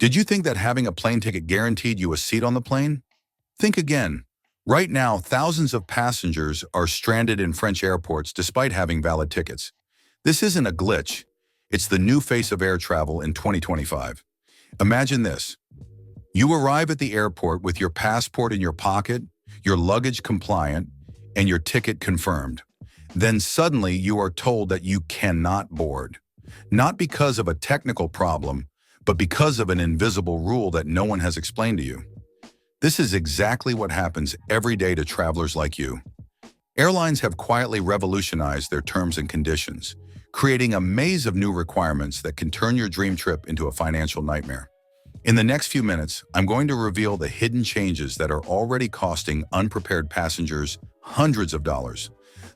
Did you think that having a plane ticket guaranteed you a seat on the plane? Think again. Right now, thousands of passengers are stranded in French airports despite having valid tickets. This isn't a glitch. It's the new face of air travel in 2025. Imagine this. You arrive at the airport with your passport in your pocket, your luggage compliant, and your ticket confirmed. Then suddenly you are told that you cannot board. Not because of a technical problem, but because of an invisible rule that no one has explained to you. This is exactly what happens every day to travelers like you. Airlines have quietly revolutionized their terms and conditions, creating a maze of new requirements that can turn your dream trip into a financial nightmare. In the next few minutes, I'm going to reveal the hidden changes that are already costing unprepared passengers hundreds of dollars.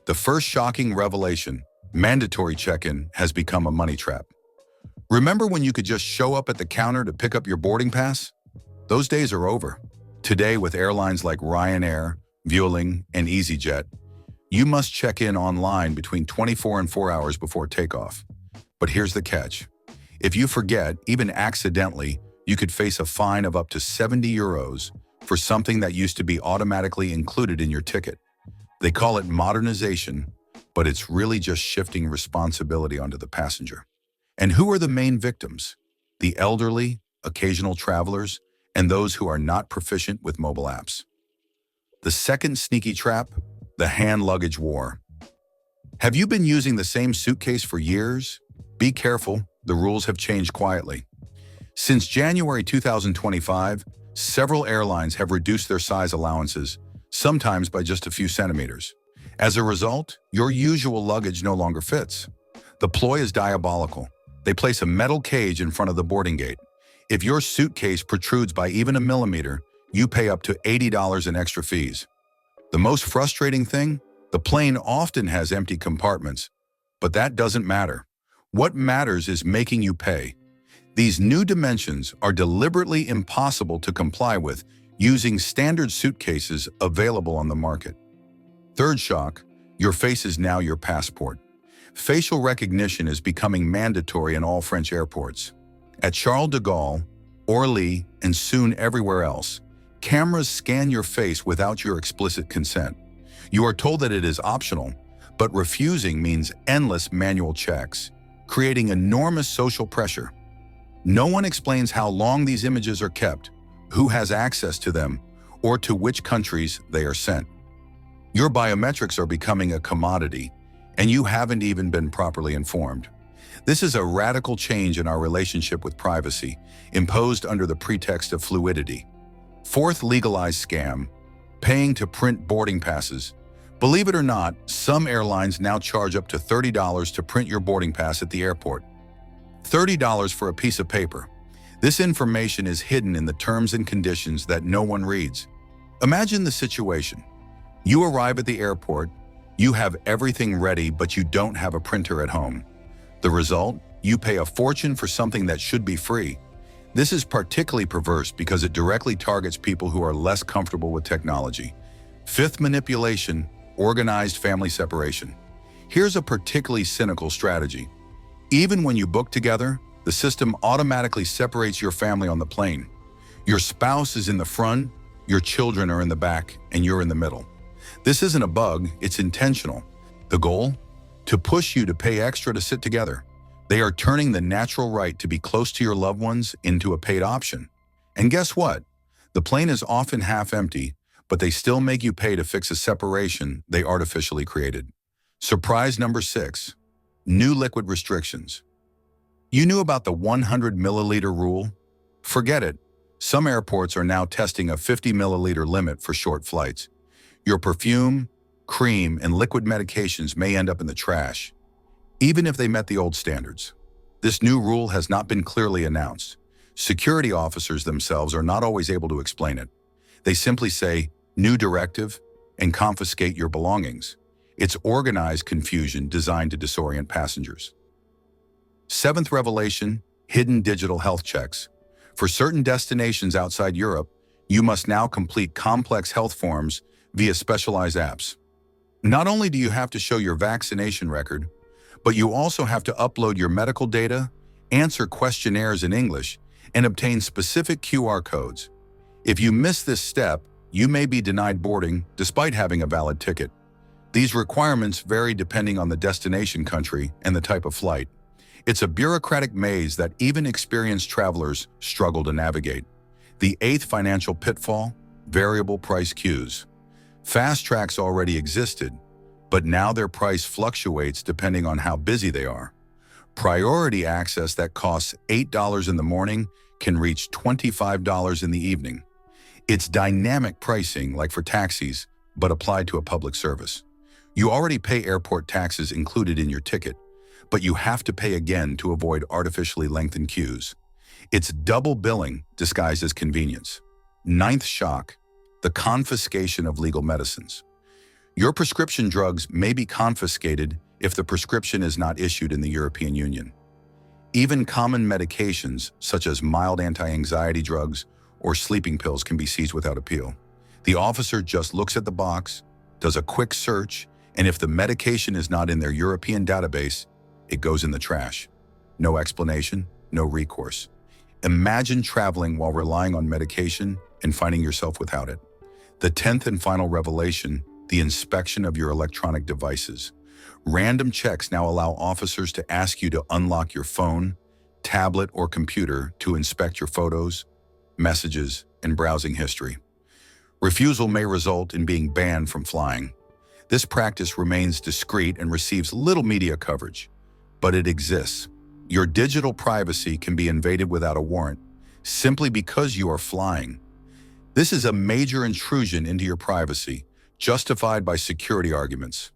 The first shocking revelation, mandatory check-in, has become a money trap. Remember when you could just show up at the counter to pick up your boarding pass? Those days are over. Today, with airlines like Ryanair, Vueling, and EasyJet, you must check in online between 24 and 4 hours before takeoff. But here's the catch. If you forget, even accidentally, you could face a fine of up to 70 euros for something that used to be automatically included in your ticket. They call it modernization, but it's really just shifting responsibility onto the passenger. And who are the main victims? The elderly, occasional travelers, and those who are not proficient with mobile apps. The second sneaky trap, the hand luggage war. Have you been using the same suitcase for years? Be careful, the rules have changed quietly. Since January 2025, several airlines have reduced their size allowances, sometimes by just a few centimeters. As a result, your usual luggage no longer fits. The ploy is diabolical. They place a metal cage in front of the boarding gate. If your suitcase protrudes by even a millimeter, you pay up to $80 in extra fees. The most frustrating thing? The plane often has empty compartments, but that doesn't matter. What matters is making you pay. These new dimensions are deliberately impossible to comply with using standard suitcases available on the market. Third shock, your face is now your passport. Facial recognition is becoming mandatory in all French airports. At Charles de Gaulle, Orly, and soon everywhere else, cameras scan your face without your explicit consent. You are told that it is optional, but refusing means endless manual checks, creating enormous social pressure. No one explains how long these images are kept, who has access to them, or to which countries they are sent. Your biometrics are becoming a commodity, and you haven't even been properly informed. This is a radical change in our relationship with privacy, imposed under the pretext of fluidity. Fourth legalized scam, paying to print boarding passes. Believe it or not, some airlines now charge up to $30 to print your boarding pass at the airport. $30 for a piece of paper. This information is hidden in the terms and conditions that no one reads. Imagine the situation. You arrive at the airport, you have everything ready, but you don't have a printer at home. The result? You pay a fortune for something that should be free. This is particularly perverse because it directly targets people who are less comfortable with technology. Fifth manipulation, organized family separation. Here's a particularly cynical strategy. Even when you book together, the system automatically separates your family on the plane. Your spouse is in the front, your children are in the back, and you're in the middle. This isn't a bug, it's intentional. The goal? To push you to pay extra to sit together. They are turning the natural right to be close to your loved ones into a paid option. And guess what? The plane is often half empty, but they still make you pay to fix a separation they artificially created. Surprise number 6. New liquid restrictions. You knew about the 100 milliliter rule? Forget it. Some airports are now testing a 50 milliliter limit for short flights. Your perfume, cream, and liquid medications may end up in the trash, even if they met the old standards. This new rule has not been clearly announced. Security officers themselves are not always able to explain it. They simply say, "New directive," and confiscate your belongings. It's organized confusion designed to disorient passengers. Seventh revelation, hidden digital health checks. For certain destinations outside Europe, you must now complete complex health forms via specialized apps. Not only do you have to show your vaccination record, but you also have to upload your medical data, answer questionnaires in English, and obtain specific QR codes. If you miss this step, you may be denied boarding despite having a valid ticket. These requirements vary depending on the destination country and the type of flight. It's a bureaucratic maze that even experienced travelers struggle to navigate. The eighth financial pitfall: variable price queues. Fast tracks already existed, but now their price fluctuates depending on how busy they are. Priority access that costs $8 in the morning can reach $25 in the evening. It's dynamic pricing like for taxis, but applied to a public service. You already pay airport taxes included in your ticket, but you have to pay again to avoid artificially lengthened queues. It's double billing disguised as convenience. Ninth shock: the confiscation of legal medicines. Your prescription drugs may be confiscated if the prescription is not issued in the European Union. Even common medications, such as mild anti-anxiety drugs or sleeping pills, can be seized without appeal. The officer just looks at the box, does a quick search, and if the medication is not in their European database, it goes in the trash. No explanation, no recourse. Imagine traveling while relying on medication and finding yourself without it. The 10th and final revelation: the inspection of your electronic devices. Random checks now allow officers to ask you to unlock your phone, tablet, or computer to inspect your photos, messages, and browsing history. Refusal may result in being banned from flying. This practice remains discreet and receives little media coverage, but it exists. Your digital privacy can be invaded without a warrant, simply because you are flying. This is a major intrusion into your privacy, justified by security arguments.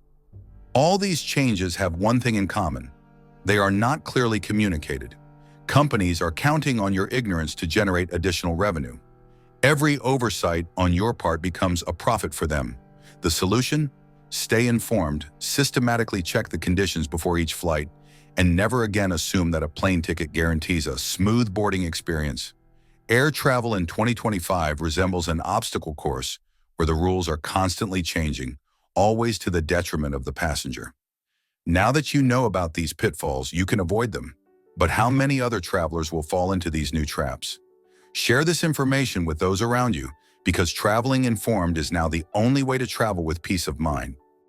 All these changes have one thing in common: they are not clearly communicated. Companies are counting on your ignorance to generate additional revenue. Every oversight on your part becomes a profit for them. The solution? Stay informed, systematically check the conditions before each flight, and never again assume that a plane ticket guarantees a smooth boarding experience. Air travel in 2025 resembles an obstacle course where the rules are constantly changing, always to the detriment of the passenger. Now that you know about these pitfalls, you can avoid them. But how many other travelers will fall into these new traps? Share this information with those around you, because traveling informed is now the only way to travel with peace of mind.